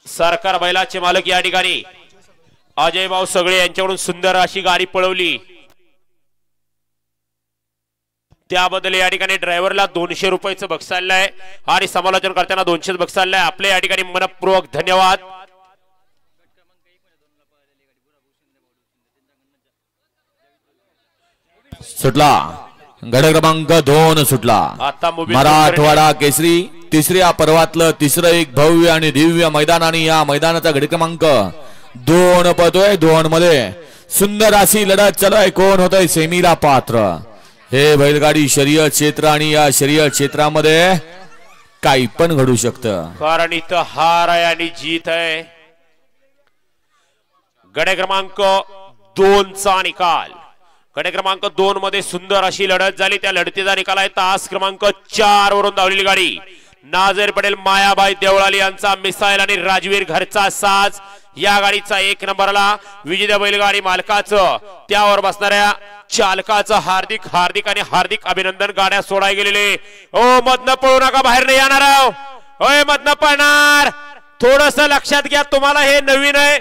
सरकार बैलाचे मालक या ठिकाणी अजय भाऊ सगळे यांच्याकडून सुंदर अशी गाडी पळवली, त्याबद्दल या ठिकाणी ड्रायव्हरला 200 रुपयाचं बक्षीस आहे आणि समालोचन करताना 200 बक्षीस आहे. आपले या ठिकाणी मनपूर्वक धन्यवाद. सुटला गट क्रमांक 2 सुटला. आता मराठवाडा केसरी तिसऱ्या पर्वातलं तिसरं एक भव्य आणि दिव्य मैदान आणि या मैदानाचा गट क्रमांक 2 पळतोय. 2 मध्ये सुंदर अशी लढत चालू आहे. कोण होतंय सेमीला पात्र? हे बैलगाडी शर्यत क्षेत्र आणि या शर्यत क्षेत्रामध्ये काही पण घडू शकतं, कारण इथं हार आहे आणि जीत आहे. गट क्रमांक 2 चा निकाल. गट क्रमांक 2 मध्ये सुंदर अशी लढत झाली. त्या लढतीचा निकाल आहे तास क्रमांक 4 वरून धावलेली गाडी नाझर पटेल मायाबाई देवळाली यांचा मिसाईल आणि राजवीर घरचा साज. या गाडीचा 1 नंबरला विजेत्या बैलगाडी मालकाचं त्यावर बसणाऱ्या चालकाचं हार्दिक हार्दिक आणि हार्दिक अभिनंदन. गाड्या सोडाय गेलेले. ओ मधनं पळू नका, बाहेर नाही येणार. होय मधनं पळणार. थोडस लक्षात घ्या, तुम्हाला हे नवीन आहे.